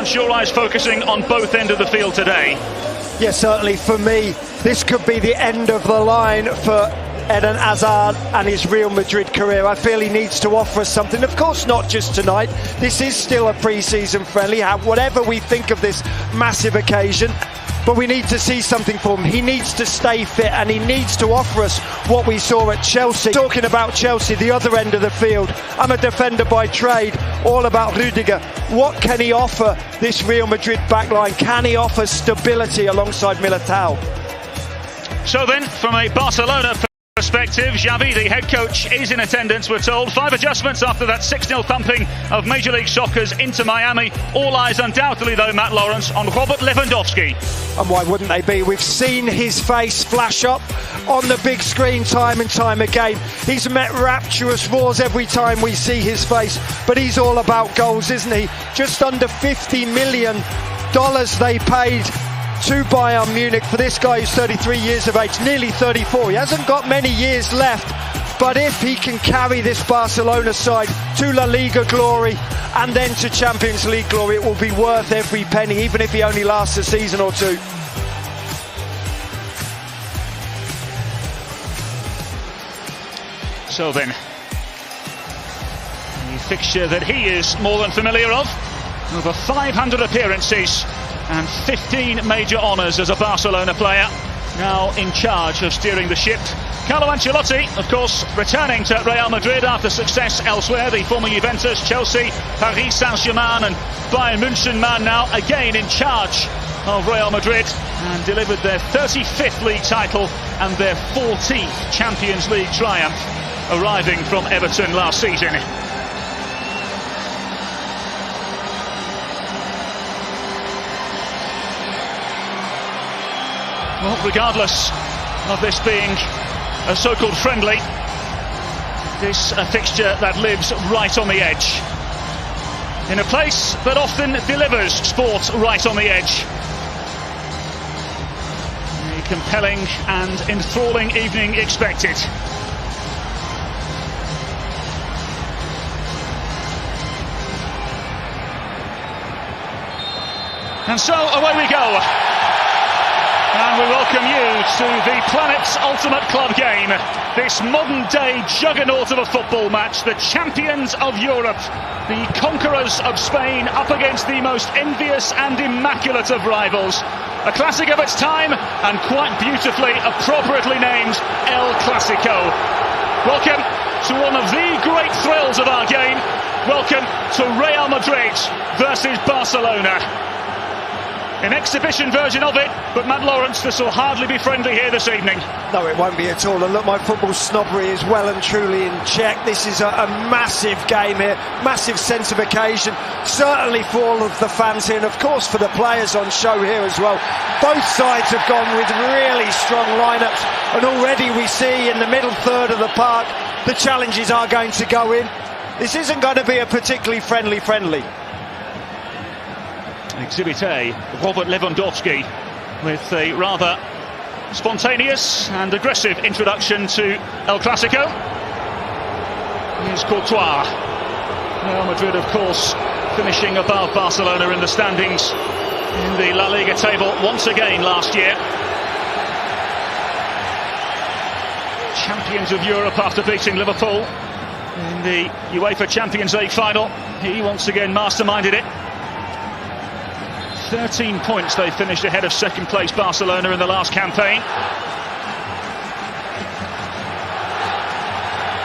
wants your eyes focusing on both ends of the field today? Yeah, certainly for me, this could be the end of the line for Eden Hazard and his Real Madrid career. I feel he needs to offer us something. Of course, not just tonight. This is still a pre-season friendly. Whatever we think of this massive occasion, but we need to see something from him. He needs to stay fit and he needs to offer us what we saw at Chelsea. Talking about Chelsea, the other end of the field, I'm a defender by trade, all about Rudiger. What can he offer this Real Madrid backline? Can he offer stability alongside Militao? So then, from a Barcelona perspective, Xavi, the head coach, is in attendance, we're told. 5 adjustments after that 6-0 thumping of Major League Soccer's Inter Miami. All eyes undoubtedly, though, Matt Lawrence, on Robert Lewandowski. And why wouldn't they be? We've seen his face flash up on the big screen time and time again. He's met rapturous roars every time we see his face, but he's all about goals, isn't he? Just under $50 million they paid to Bayern Munich for this guy who's 33 years of age, nearly 34. He hasn't got many years left, but if he can carry this Barcelona side to La Liga glory and then to Champions League glory, it will be worth every penny, even if he only lasts a season or two. So then, the fixture that he is more than familiar of, over 500 appearances and 15 major honours as a Barcelona player, now in charge of steering the ship. Carlo Ancelotti, of course, returning to Real Madrid after success elsewhere. The former Juventus, Chelsea, Paris Saint-Germain and Bayern München man now again in charge of Real Madrid, and delivered their 35th league title and their 14th Champions League triumph, arriving from Everton last season. Well, regardless of this being a so-called friendly, this a fixture that lives right on the edge. In a place that often delivers sport right on the edge. A compelling and enthralling evening expected. And so away we go. And we welcome you to the planet's ultimate club game. This modern-day juggernaut of a football match. The champions of Europe, the conquerors of Spain, up against the most envious and immaculate of rivals. A classic of its time, and quite beautifully, appropriately named El Clasico. Welcome to one of the great thrills of our game. Welcome to Real Madrid versus Barcelona. An exhibition version of it, but Matt Lawrence, this will hardly be friendly here this evening. No, it won't be at all. And look, my football snobbery is well and truly in check. This is a massive game here, massive sense of occasion, certainly for all of the fans here, and of course for the players on show here as well. Both sides have gone with really strong lineups, and already we see in the middle third of the park, the challenges are going to go in. This isn't going to be a particularly friendly. Exhibit A, Robert Lewandowski, with a rather spontaneous and aggressive introduction to El Clasico. Here's Courtois. Real Madrid, of course, finishing above Barcelona in the standings in the La Liga table once again last year. Champions of Europe after beating Liverpool in the UEFA Champions League final. He once again masterminded it. 13 points they finished ahead of second place Barcelona in the last campaign.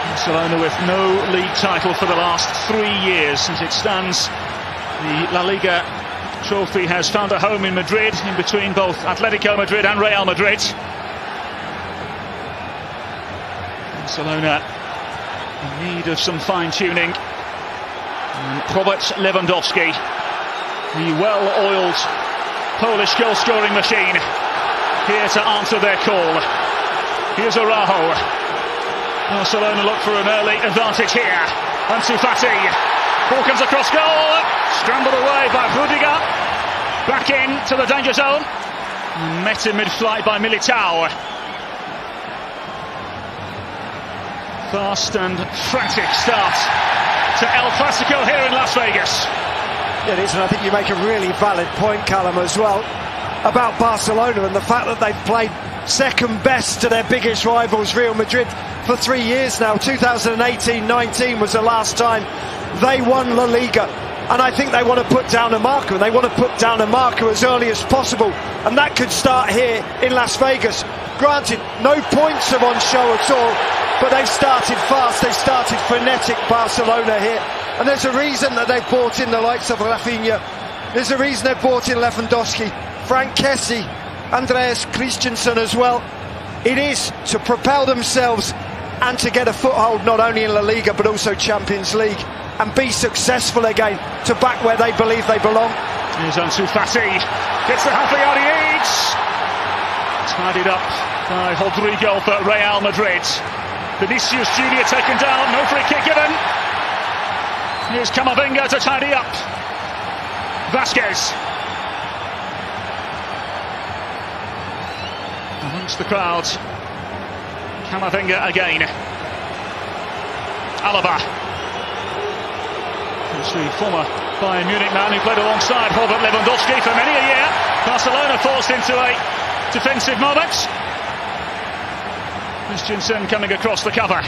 Barcelona with no league title for the last 3 years. As it stands, the La Liga trophy has found a home in Madrid, in between both Atletico Madrid and Real Madrid. Barcelona in need of some fine-tuning. Robert Lewandowski, the well-oiled Polish goal-scoring machine, here to answer their call. Here's Araujo. Barcelona look for an early advantage here. Ansu Fati. Ball comes across goal. Scrambled away by Rudiger. Back into the danger zone. Met in mid-flight by Militao. Fast and frantic start to El Clasico here in Las Vegas. It is, and I think you make a really valid point, Callum, as well, about Barcelona and the fact that they've played second best to their biggest rivals, Real Madrid, for 3 years now. 2018-19 was the last time they won La Liga. And I think they want to put down a marker, and they want to put down a marker as early as possible. And that could start here in Las Vegas. Granted, no points are on show at all, but they've started fast, they've started frenetic, Barcelona here. And there's a reason that they've brought in the likes of Rafinha. There's a reason they've brought in Lewandowski, Frank Kessie, Andreas Christensen as well. It is to propel themselves and to get a foothold not only in La Liga but also Champions League, and be successful again to back where they believe they belong. Here's Ansu Fati, gets the halfway out, he eats! Tidied up by Rodrigo for Real Madrid. Vinicius Junior taken down, no free kick given. Here's Camavinga to tidy up. Vasquez. Amongst the crowd. Camavinga again. Alaba. The former Bayern Munich man who played alongside Robert Lewandowski for many a year. Barcelona forced into a defensive moment. Christensen coming across the cover.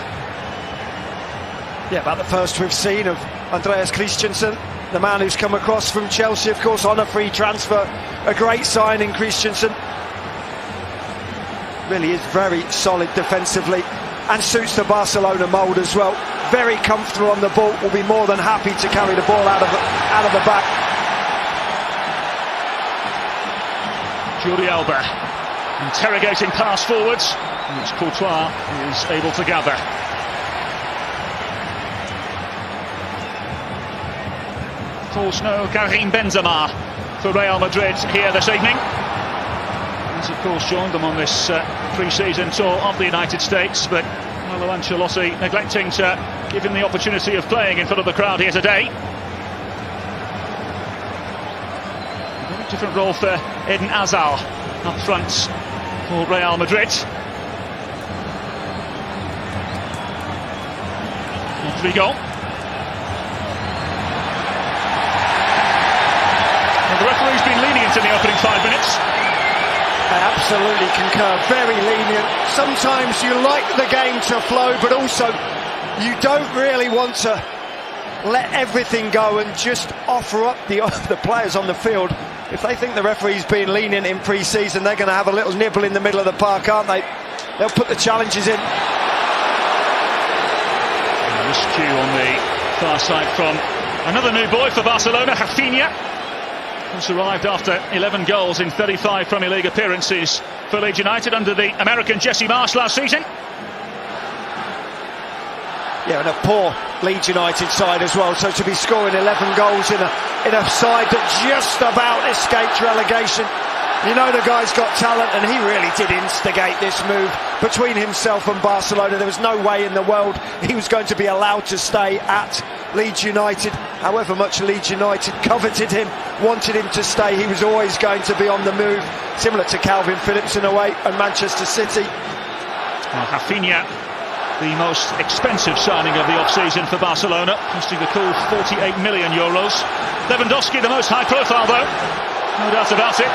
Yeah, about the first we've seen of Andreas Christensen, the man who's come across from Chelsea, of course, on a free transfer. A great signing, Christensen. Really is very solid defensively and suits the Barcelona mould as well. Very comfortable on the ball, will be more than happy to carry the ball out of the back. Jordi Alba interrogating pass forwards, which Courtois is able to gather. Falls no Karim Benzema for Real Madrid here this evening. He's of course joined them on this pre-season tour of the United States, but Carlo Ancelotti neglecting to give him the opportunity of playing in front of the crowd here today. A very different role for Eden Hazard up front for Real Madrid. Rodrigo. Well, the referee's been lenient in the opening 5 minutes. I absolutely concur, very lenient. Sometimes you like the game to flow, but also you don't really want to let everything go and just offer up the players on the field. If they think the referee's been lenient in pre-season, they're going to have a little nibble in the middle of the park, aren't they? They'll put the challenges in. Miscue on the far side from another new boy for Barcelona, Rafinha. Who's arrived after 11 goals in 35 Premier League appearances for Leeds United under the American Jesse Marsch last season. Yeah, and a poor Leeds United side as well, so to be scoring 11 goals in a side that just about escaped relegation. You know the guy's got talent, and he really did instigate this move between himself and Barcelona. There was no way in the world he was going to be allowed to stay at Leeds United. However much Leeds United coveted him, wanted him to stay, he was always going to be on the move, similar to Calvin Phillips in a way, and Manchester City. Well, Rafinha, the most expensive signing of the off-season for Barcelona, costing a cool €48 million. Lewandowski, the most high-profile though, no doubt about it.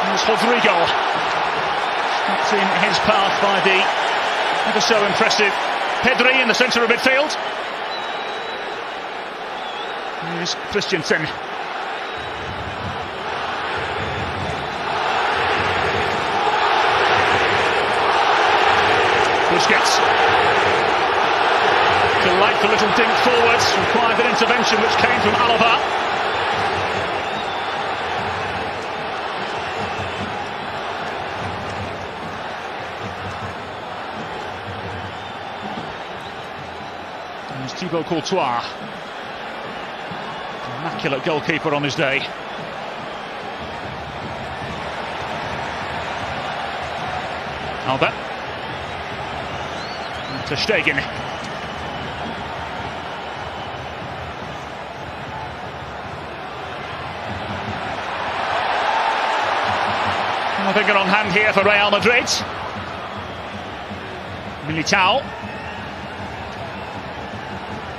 Here's Rodrigo, stopped in his path by the ever so impressive Pedri in the centre of midfield. Here's Christensen. Busquets. Delightful little dink forwards, required an intervention which came from Alaba. There's Thibaut Courtois. Immaculate goalkeeper on his day. Alba. Ter Stegen. A finger on hand here for Real Madrid. Militao.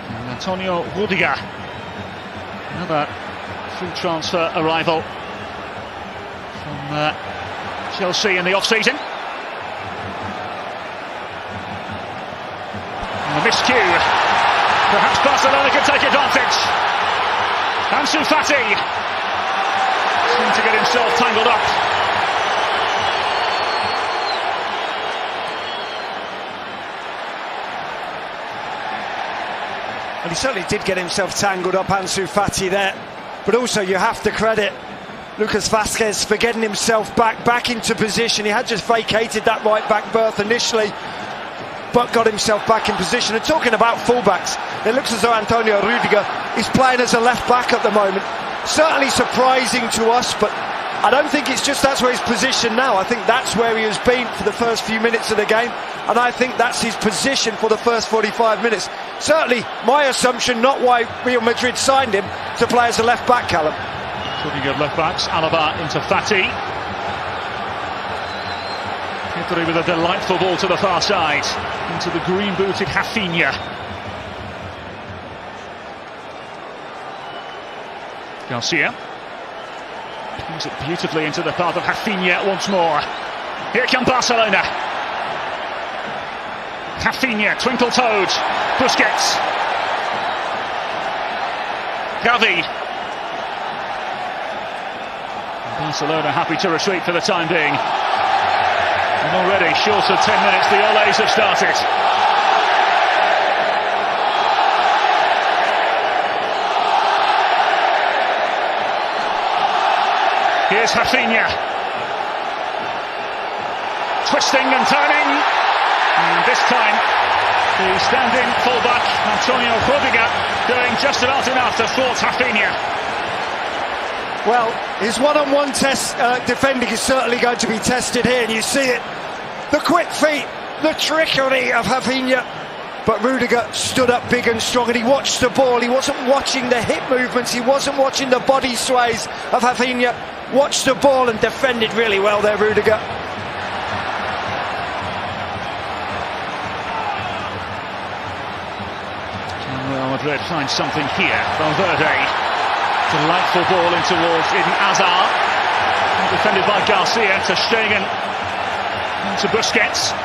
And Antonio Rudiger. Another free transfer arrival from Chelsea in the off-season. And a miscue. Perhaps Barcelona can take advantage. Ansu Fati seemed to get himself tangled up. And he certainly did get himself tangled up, Ansu Fati there. But also you have to credit Lucas Vázquez for getting himself back into position. He had just vacated that right-back berth initially, but got himself back in position. And talking about fullbacks, it looks as though Antonio Rudiger is playing as a left-back at the moment. Certainly surprising to us, but I don't think it's just that's where he's positioned now. I think that's where he has been for the first few minutes of the game, and I think that's his position for the first 45 minutes. Certainly my assumption, not why Real Madrid signed him, to play as a left-back, Callum. Talking of left-backs, Alaba into Fati. Pedri with a delightful ball to the far side, into the green-booted Rafinha. Garcia brings it beautifully into the path of Rafinha once more. Here come Barcelona. Rafinha, twinkle-toed. Busquets. Gavi. Barcelona happy to retreat for the time being. And already, short of 10 minutes, the Olays have started. Here's Rafinha. Twisting and turning. And this time, the standing fullback, Antonio Rudiger, doing just about enough to thwart Rafinha. Well, his one-on-one defending is certainly going to be tested here, and you see it. The quick feet, the trickery of Rafinha. But Rudiger stood up big and strong, and he watched the ball. He wasn't watching the hip movements, he wasn't watching the body sways of Rafinha. Watched the ball and defended really well there, Rudiger. Real Madrid finds something here. Valverde. Delightful ball in towards Eden Hazard. Defended by Garcia. To Stegen. To Busquets.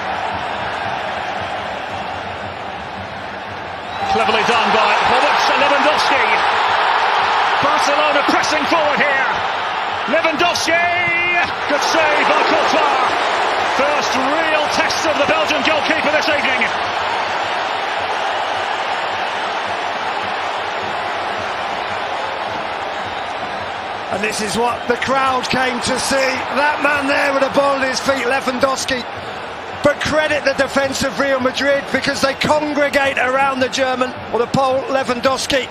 Cleverly done by Lewandowski. Barcelona pressing forward here. Lewandowski. Good save by Courtois. First real test of the Belgian goalkeeper this evening. And this is what the crowd came to see. That man there with a ball at his feet, Lewandowski. But credit the defence of Real Madrid, because they congregate around the German, or the Pole, Lewandowski.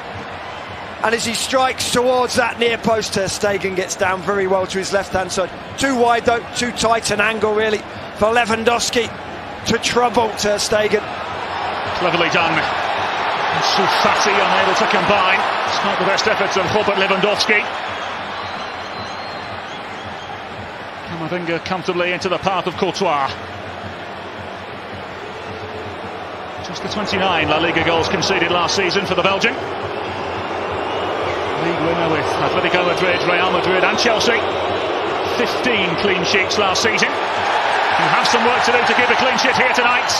And as he strikes towards that near post, Ter Stegen gets down very well to his left-hand side. Too wide though, too tight an angle really for Lewandowski to trouble Ter Stegen. Cleverly done. Ansu Fati unable to combine, despite the best efforts of Robert Lewandowski. Camavinga comfortably into the path of Courtois. Just the 29 La Liga goals conceded last season for the Belgian. League winner with Atletico Madrid, Real Madrid and Chelsea. 15 clean sheets last season. You have some work to do to keep a clean sheet here tonight.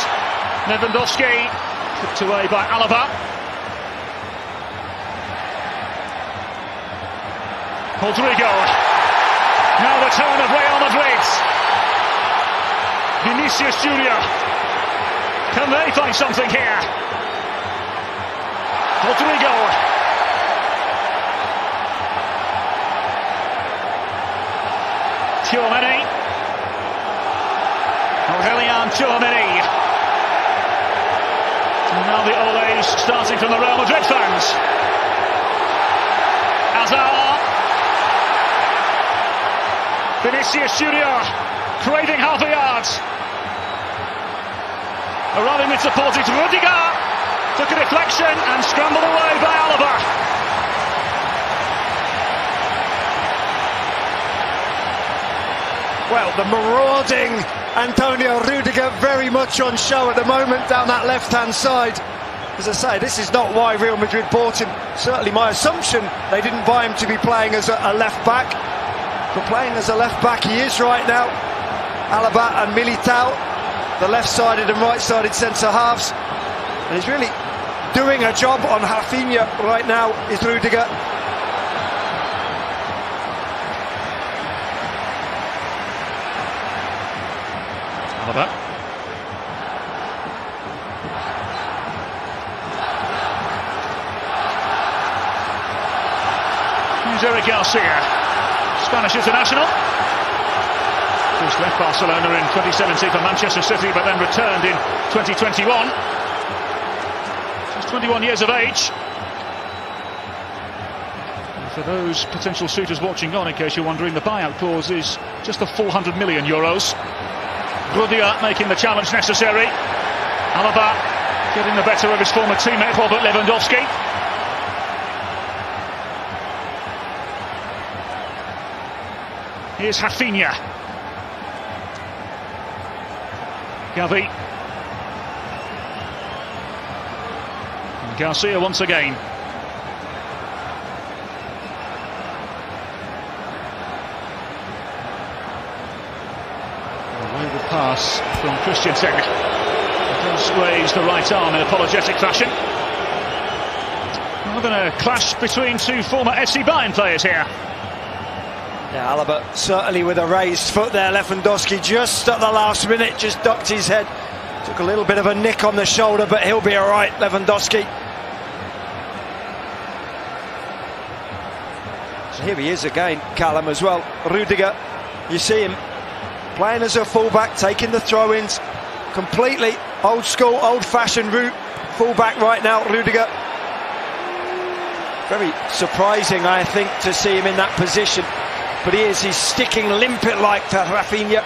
Lewandowski put away by Alaba. Rodrigo. Now the turn of Real Madrid. Vinicius Junior. Can they find something here? Rodrigo. Tchouaméni. Aurélien Tchouaméni. And now the Olays starting from the Real Madrid fans. Hazard. Vinicius Junior craving half a yard. Arriving with support is Rudiger. Took a deflection and scrambled away by Alaba. Well, the marauding Antonio Rudiger very much on show at the moment down that left-hand side. as I say, this is not why Real Madrid bought him. Certainly my assumption, they didn't buy him to be playing as a left-back. But playing as a left-back he is right now. Alaba and Militao, the left-sided and right-sided centre-halves. And he's really doing a job on Rafinha right now, is Rudiger. Alaba. Here's Eric Garcia, Spanish international. Who's left Barcelona in 2017 for Manchester City, but then returned in 2021. He's 21 years of age. And for those potential suitors watching on, in case you're wondering, the buyout clause is just the 400 million euros. Rudiger making the challenge necessary. Alaba getting the better of his former teammate Robert Lewandowski. Here's Rafinha. Gavi. And Garcia once again. Away the pass from Christensen. He does raise the right arm in apologetic fashion. We're going to clash between two former FC Bayern players here. Yeah, Alaba certainly with a raised foot there. Lewandowski just at the last minute just ducked his head. Took a little bit of a nick on the shoulder, but he'll be all right, Lewandowski. So here he is again, Callum, as well. Rudiger, you see him playing as a fullback, taking the throw-ins. Completely old school, old-fashioned route. Fullback right now, Rudiger. Very surprising, I think, to see him in that position. But he's sticking limpet-like to Rafinha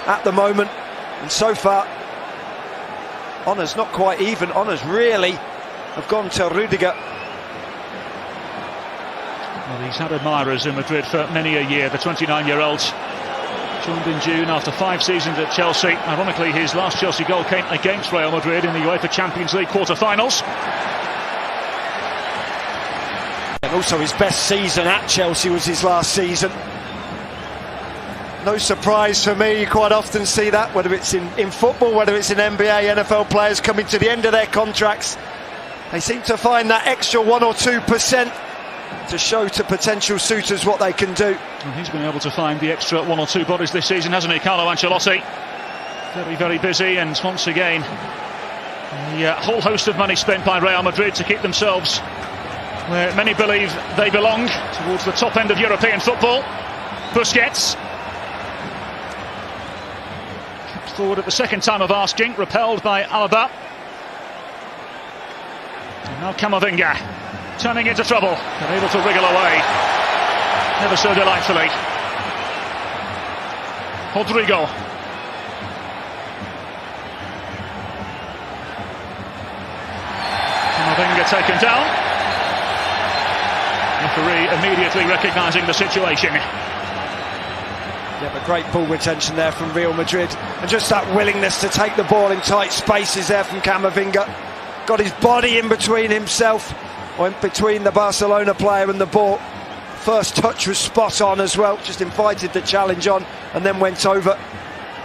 at the moment. And so far, honours not quite even. Honours really have gone to Rudiger. Well, he's had admirers in Madrid for many a year. The 29-year-old joined in June after 5 seasons at Chelsea. Ironically, his last Chelsea goal came against Real Madrid in the UEFA Champions League quarter-finals. And also his best season at Chelsea was his last season. No surprise for me, you quite often see that, whether it's in football, whether it's in NBA, NFL players coming to the end of their contracts. They seem to find that extra 1 or 2% to show to potential suitors what they can do. And he's been able to find the extra 1 or 2 bodies this season, hasn't he, Carlo Ancelotti? Very, very busy, and once again, a whole host of money spent by Real Madrid to keep themselves where many believe they belong, towards the top end of European football. Busquets. Kicked forward at the second time of asking, repelled by Alaba. And now Camavinga, turning into trouble, and able to wriggle away. Never so delightfully. Rodrigo. Camavinga taken down. Referee immediately recognising the situation. Yeah, but great ball retention there from Real Madrid, and just that willingness to take the ball in tight spaces there from Camavinga. Got his body in between himself, or in between the Barcelona player and the ball. First touch was spot on as well, just invited the challenge on and then went over.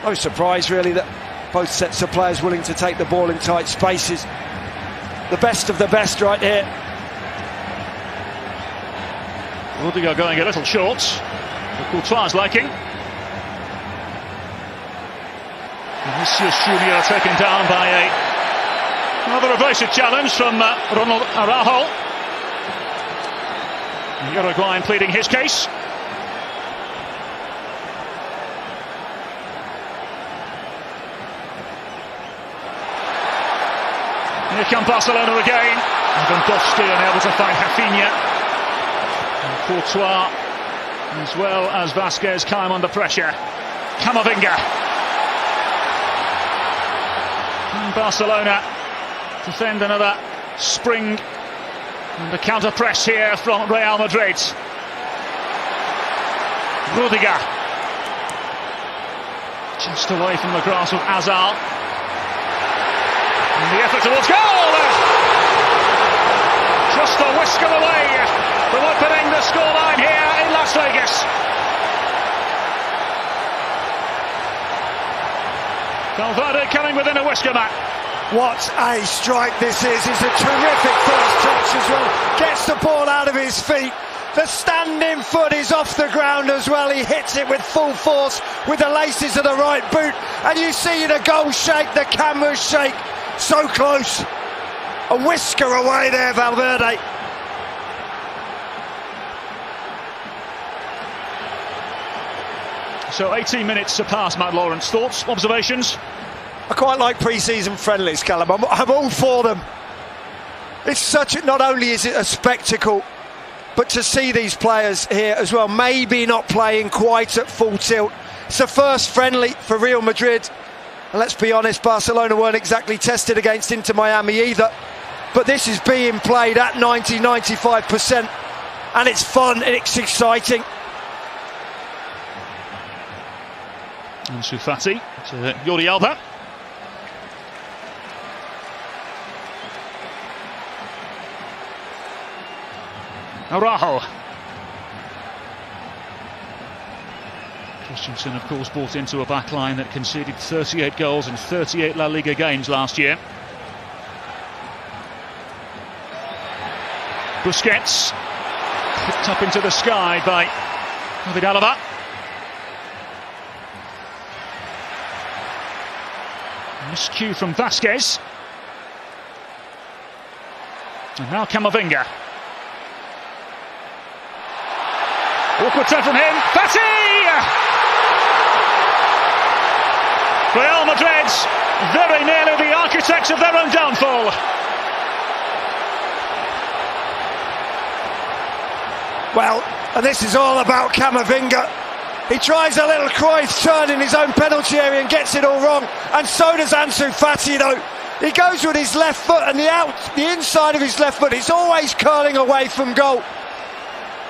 No surprise really that both sets of players willing to take the ball in tight spaces. The best of the best right here. Rudiger going a little short, for Courtois' liking. Vinicius Junior taken down by another evasive challenge from Ronald Araujo. The Uruguayan pleading his case. Here come Barcelona again. Lewandowski unable to find Rafinha. And Courtois, as well as Vasquez, come under pressure. Camavinga. And Barcelona defend another spring and a counter press here from Real Madrid. Rudiger. Just away from the grasp of Hazard. And the effort towards goal! Just a whisker away from opening the scoreline here in Las Vegas. Valverde coming within a whisker, Matt. What a strike this is. It's a terrific first touch as well. Gets the ball out of his feet. The standing foot is off the ground as well. He hits it with full force with the laces of the right boot. And you see the goal shake, the cameras shake. So close. A whisker away there, Valverde. So 18 minutes to pass, Matt Lawrence. Thoughts, observations? I quite like pre-season friendlies, Callum. I'm all for them. It's such, not only is it a spectacle, but to see these players here as well, maybe not playing quite at full tilt. It's the first friendly for Real Madrid. And let's be honest, Barcelona weren't exactly tested against Inter Miami either. But this is being played at 90-95%. And it's fun and it's exciting. Ansu Fati to Jordi Alba. Araujo. Christensen, of course, brought into a backline that conceded 38 goals in 38 La Liga games last year. Busquets, picked up into the sky by David Alaba. Miscue from Vasquez. And now Camavinga. Awkward turn from him. Fati! Real Madrid very nearly the architects of their own downfall. Well, and this is all about Camavinga. He tries a little Cruyff turn in his own penalty area and gets it all wrong. And so does Ansu Fati, though. He goes with his left foot and the inside of his left foot is always curling away from goal.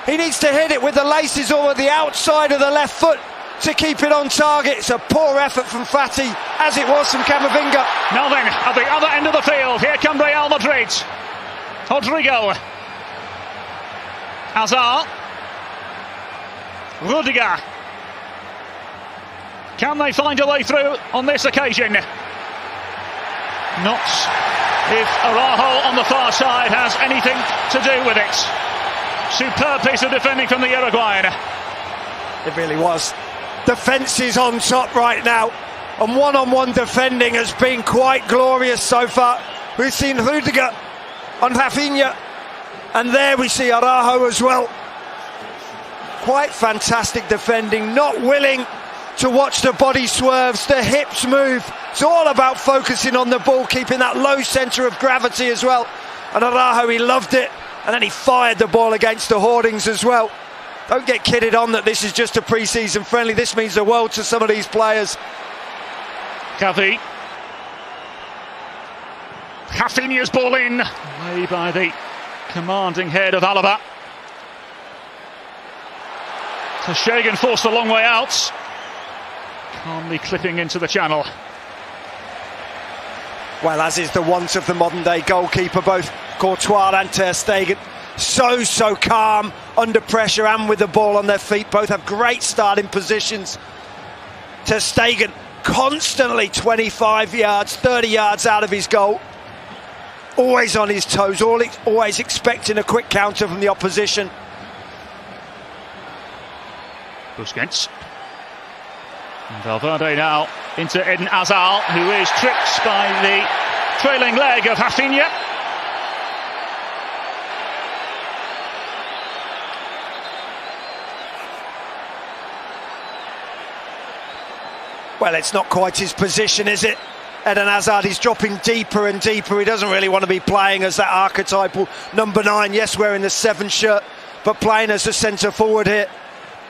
He needs to hit it with the laces or with the outside of the left foot to keep it on target. It's a poor effort from Fati, as it was from Camavinga. Now then, at the other end of the field, here come Real Madrid. Rodrigo. Hazard. Rudiger. Can they find a way through on this occasion? Not if Araujo on the far side has anything to do with it. Superb piece of defending from the Uruguayan. It really was. Defence is on top right now, and one-on-one defending has been quite glorious so far. We've seen Rudiger on Rafinha, and there we see Araujo as well. Quite fantastic defending, not willing to watch the body swerves, the hips move. It's all about focusing on the ball, keeping that low centre of gravity as well. And Araujo, he loved it, and then he fired the ball against the hoardings as well. Don't get kidded on that this is just a pre-season friendly. This means the world to some of these players. Xavi. Rafinha's ball in, way by the commanding head of Alaba. So Shagan forced a long way out, calmly clipping into the channel. Well, as is the want of the modern-day goalkeeper, both Courtois and Ter Stegen. So calm under pressure and with the ball on their feet. Both have great starting positions. Ter Stegen constantly 25 yards, 30 yards out of his goal. Always on his toes, always expecting a quick counter from the opposition. Busquets. And Valverde now into Eden Hazard, who is tripped by the trailing leg of Rafinha. Well, it's not quite his position, is it? Eden Hazard is dropping deeper and deeper. He doesn't really want to be playing as that archetypal number 9. Yes, wearing the 7 shirt, but playing as a centre forward here.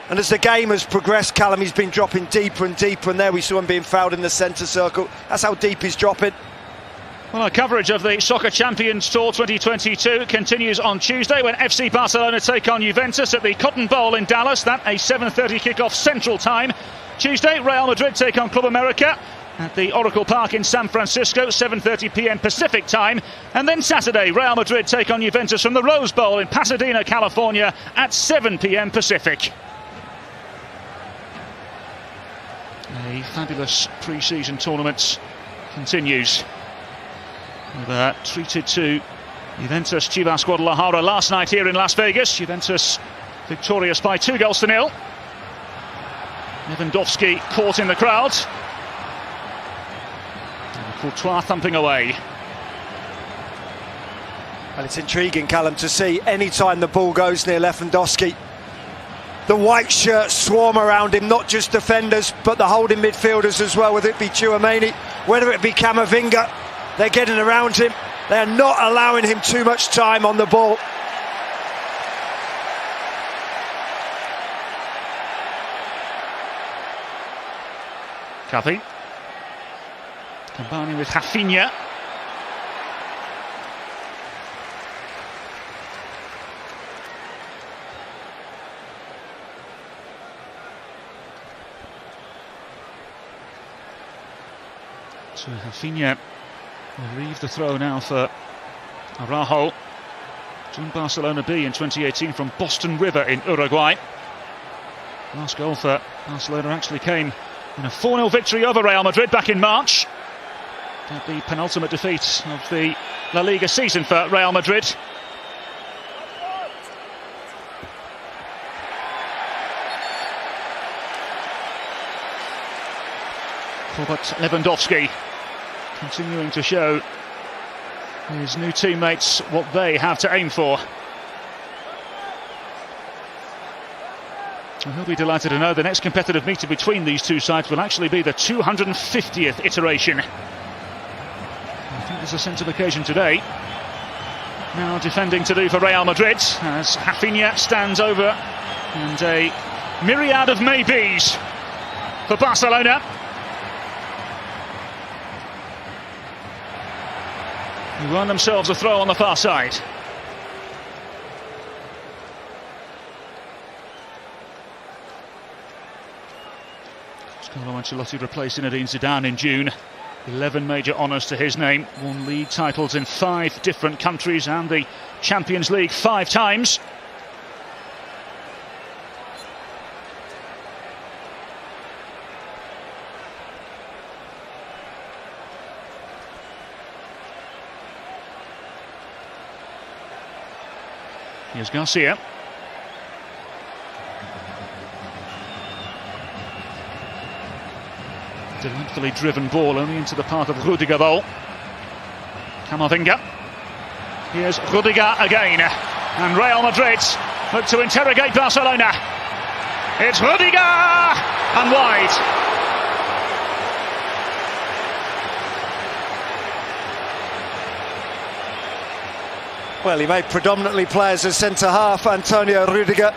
And as the game has progressed, Callum, he's been dropping deeper and deeper, and there we saw him being fouled in the centre circle. That's how deep he's dropping. Well, our coverage of the Soccer Champions Tour 2022 continues on Tuesday when FC Barcelona take on Juventus at the Cotton Bowl in Dallas. That a 7:30 kickoff Central Time. Tuesday, Real Madrid take on Club America. at the Oracle Park in San Francisco, 7:30 p.m. Pacific time. And then Saturday, Real Madrid take on Juventus from the Rose Bowl in Pasadena, California at 7 p.m. Pacific. A fabulous pre-season tournament continues. Treated to Juventus Chivas Guadalajara last night here in Las Vegas. Juventus victorious by 2-0. Lewandowski caught in the crowd. And Courtois thumping away. Well, it's intriguing, Callum, to see any time the ball goes near Lewandowski, the white shirts swarm around him, not just defenders, but the holding midfielders as well, whether it be Tchouaméni, whether it be Camavinga. They're getting around him. They are not allowing him too much time on the ball. Capi combining with Rafinha. So Rafinha will leave the throw now for Araujo. Joined Barcelona B in 2018 from Boston River in Uruguay. Last goal for Barcelona actually came in a 4-0 victory over Real Madrid back in March. The penultimate defeat of the La Liga season for Real Madrid. Robert Lewandowski continuing to show his new teammates what they have to aim for. And he'll be delighted to know the next competitive meeting between these two sides will actually be the 250th iteration. I think there's a sense of occasion today. Now defending to do for Real Madrid as Rafinha stands over, and a myriad of maybes for Barcelona. Who won themselves a throw on the far side. Carlo Ancelotti replaced Zinedine Zidane in June. 11 major honours to his name. Won league titles in 5 different countries and the Champions League 5 times. Here's Garcia. Delightfully driven ball only into the path of Rudiger though. Camavinga. Here's Rudiger again. And Real Madrid look to interrogate Barcelona. It's Rudiger! And wide. Well, he may predominantly play as a centre-half, Antonio Rudiger.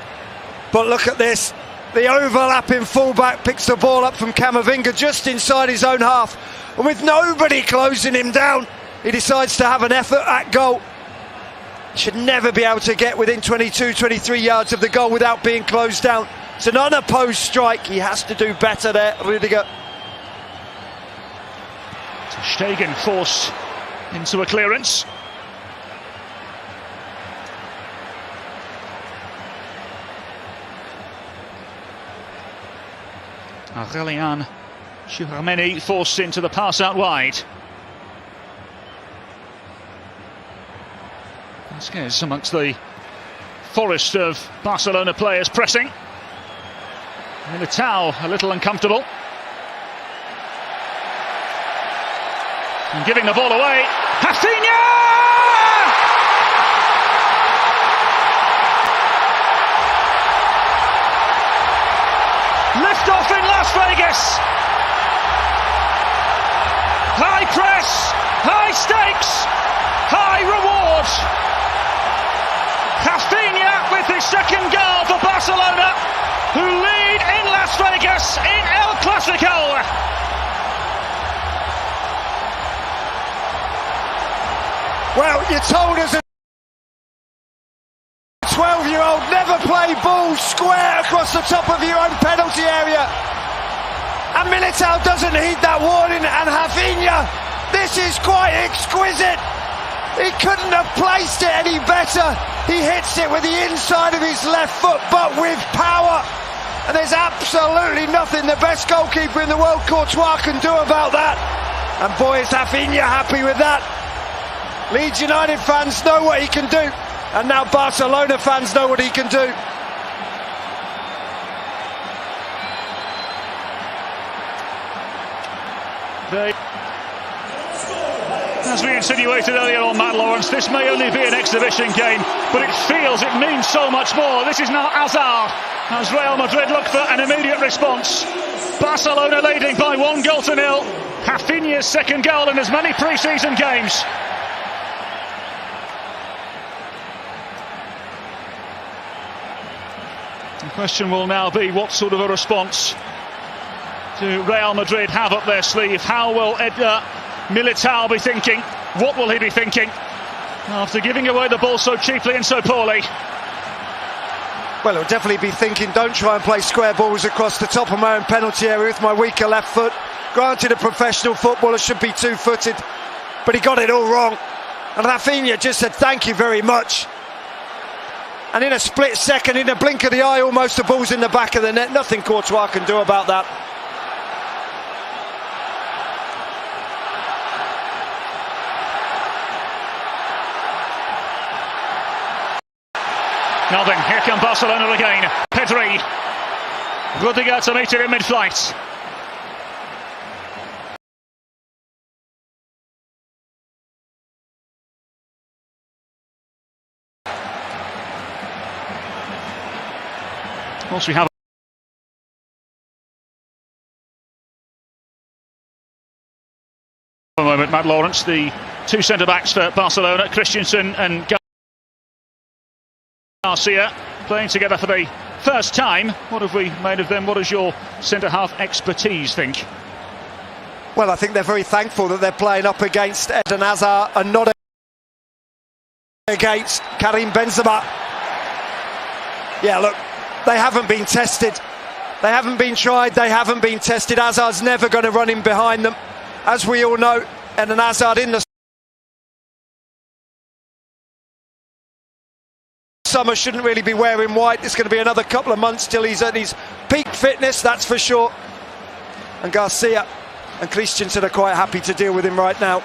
But look at this. The overlapping fullback picks the ball up from Camavinga just inside his own half. And with nobody closing him down, he decides to have an effort at goal. He should never be able to get within 22, 23 yards of the goal without being closed down. It's an unopposed strike. He has to do better there, Rudiger. Ter Stegen forced into a clearance. Aurélien Tchouaméni forced into the pass out wide. Vasquez amongst the forest of Barcelona players pressing. Militao a little uncomfortable. And giving the ball away. Rafinha! Lift off in Las Vegas. High press, high stakes, high reward. Rafinha with his second goal for Barcelona, who lead in Las Vegas in El Clasico. Well, you told us a 12-year-old never play balls square across the top of your own penalty area. And Militao doesn't heed that warning, and Rafinha, this is quite exquisite. He couldn't have placed it any better. He hits it with the inside of his left foot, but with power. And there's absolutely nothing the best goalkeeper in the world, Courtois, can do about that. And boy, is Rafinha happy with that. Leeds United fans know what he can do, and now Barcelona fans know what he can do. As we insinuated earlier on, Matt Lawrence, this may only be an exhibition game, but it feels it means so much more. This is now Hazard, as Real Madrid look for an immediate response. Barcelona leading by 1-0. Rafinha's second goal in as many pre-season games. The question will now be, what sort of a response do Real Madrid have up their sleeve? How will Edgar Militao be thinking? What will he be thinking after giving away the ball so cheaply and so poorly? Well, he'll definitely be thinking, don't try and play square balls across the top of my own penalty area with my weaker left foot. Granted, a professional footballer should be two-footed, but he got it all wrong. And Rafinha just said, thank you very much. And in a split second, in a blink of the eye, almost the ball's in the back of the net. Nothing Courtois can do about that. Nothing. Here come Barcelona again. Pedri. Rudiger to meet it in mid-flight. Of course, we have a moment, Matt Lawrence, the two centre-backs for Barcelona, Christensen and Garcia, playing together for the first time. What have we made of them? What does your centre-half expertise think? Well, I think they're very thankful that they're playing up against Eden Hazard and not against Karim Benzema. Yeah, look, they haven't been tested. They haven't been tried. They haven't been tested. Hazard's never going to run in behind them. As we all know, Eden Hazard in the summer shouldn't really be wearing white. It's going to be another couple of months till he's at his peak fitness, that's for sure. And Garcia and Christensen are quite happy to deal with him right now.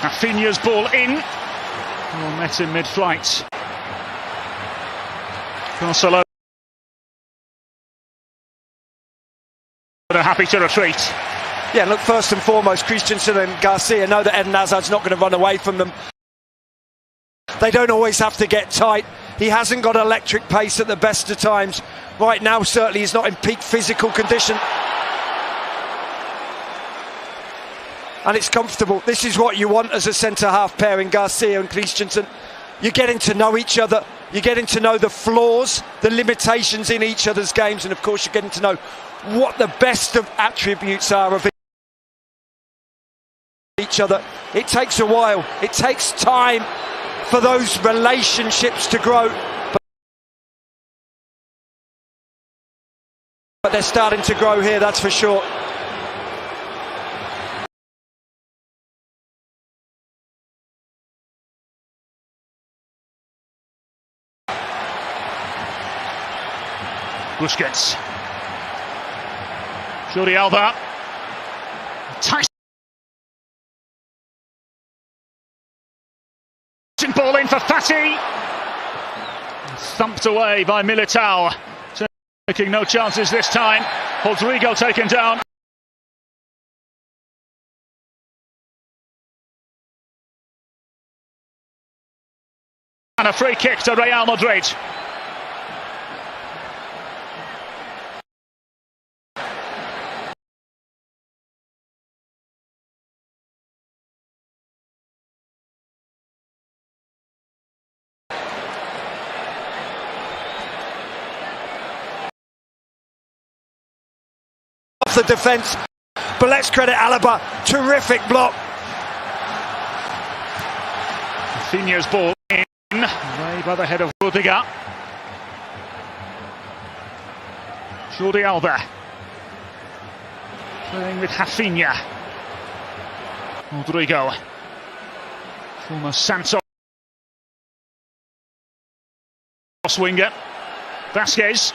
Rafinha's ball in. Well, met in mid-flight. Barcelona happy to retreat. Yeah, look, first and foremost, Christensen and Garcia know that Eden Hazard's not going to run away from them. They don't always have to get tight. He hasn't got electric pace at the best of times. Right now, certainly, he's not in peak physical condition. And it's comfortable. This is what you want as a centre-half pairing, Garcia and Christensen. You're getting to know each other. You're getting to know the flaws, the limitations in each other's games. And, of course, you're getting to know what the best of attributes are of each other. It takes a while. It takes time for those relationships to grow. But they're starting to grow here, that's for sure. Busquets. Jordi Alba. Tyson ball in for Fati. Thumped away by Militao. Taking no chances this time. Rodrigo taken down. And a free kick to Real Madrid. The defence, but let's credit Alaba. Terrific block. Rafinha's ball in, way by the head of Rudiger. Jordi Alba playing with Rafinha. Rodrigo, former Santos winger. Vasquez.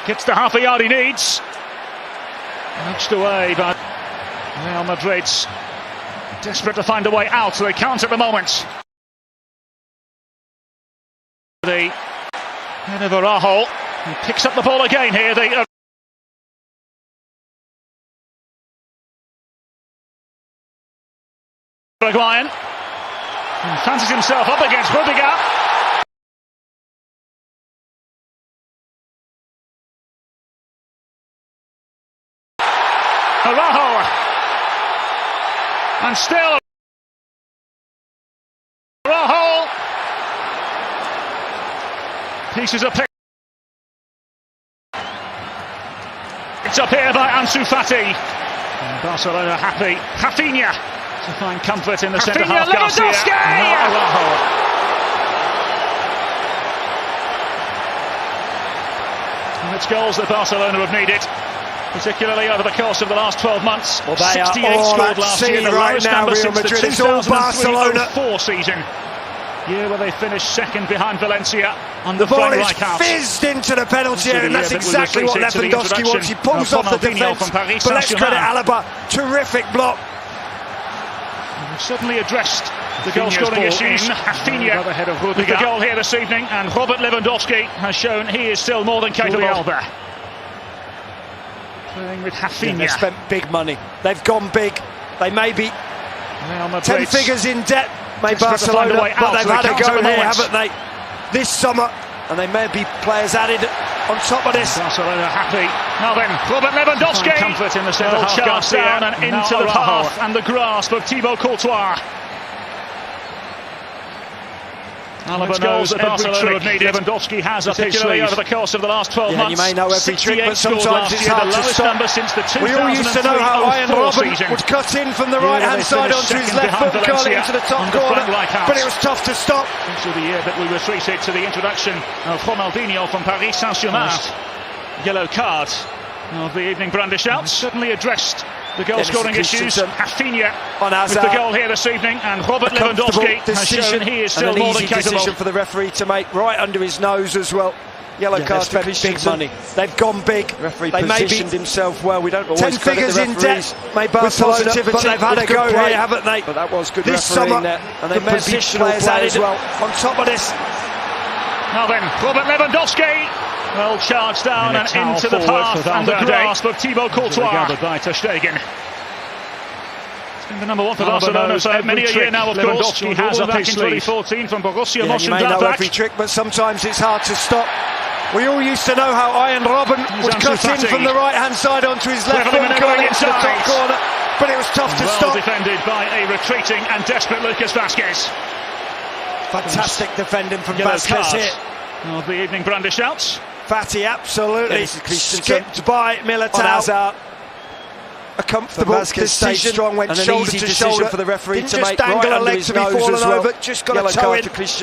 Gets the half a yard he needs. Nudged away by Real Madrid. Desperate to find a way out, so they can't at the moment. The head of Araujo, he picks up the ball again here. Uruguayan and fancies himself up against Rudiger. Araujo, and still Araujo. Pieces of pick. It's up here by Ansu Fati. And Barcelona happy. Rafinha to find comfort in the centre half. Lewandowski! And it's goals that Barcelona have needed, particularly over the course of the last 12 months. Well, they 68 are all scored at last sea year, the right lowest now, number Real since Madrid. the It's all 2003-04 season. Year where they finished second behind Valencia under the ball Frank is Rijkaard. fizzed into the penalty area, and that's exactly what Lewandowski wants. He pulls off the defence, but let's credit Alaba. Terrific block. We've suddenly addressed the goal-scoring issues. Rafinha with the goal here this evening, and Robert Lewandowski has shown he is still more than capable. Alba playing with Rafinha. Yeah, they've spent big money. They've gone big. They may be 10 figures in debt, Barcelona, but they've had a go here, haven't they? This summer, and they may be players added on top of this. Barcelona happy. Now then, Robert Lewandowski. Comfort in the centre half. Charge down and into the path and the grasp of Thibaut Courtois. Alaba knows that Barcelona have needed. Lewandowski has up his sleeve over the course of the last 12 months. You may know every trick, but sometimes it's hard to stop. Number since the we all used to know how Ian Robben would cut in from the right-hand side onto his left foot, curl it into the top corner, but it was tough to stop. This was the year that we were treated to the introduction of Ronaldinho from Paris Saint-Germain. Yellow card of the evening brandish out. Suddenly addressed the goal-scoring issues. Rafinha with the goal here this evening, and Robert Lewandowski has shown he is still more than capable. Decision for the referee to make, right under his nose as well. Yellow card spent big money. They've gone big. Referee they positioned himself well. We don't always 10 figures in debt, Barcelona, but they've had a go here, haven't they? But that was good this summer, there. And they may be players added as well on top of this. Now then, Robert Lewandowski. Well charged down and into the path and the grasp of Thibaut Courtois. Gathered by Ter Stegen. It's been the number one for Barcelona for many a year now, of course. He has up his sleeve. 2014 from Borussia Mönchengladbach. You may know every trick, but sometimes it's hard to stop. We all used to know how Ian Robben would cut in from the right-hand side onto his left foot, curl it into the top corner, but it was tough to stop. Well defended by a retreating and desperate Lucas Vasquez. Fantastic defending from Vasquez here. Of the evening brandish outs. Fati absolutely skipped by Militao. A comfortable decision, strong, went shoulder to shoulder for the referee didn't to just make dangle right a under leg his to be nose fallen as well. over, just got a toe in.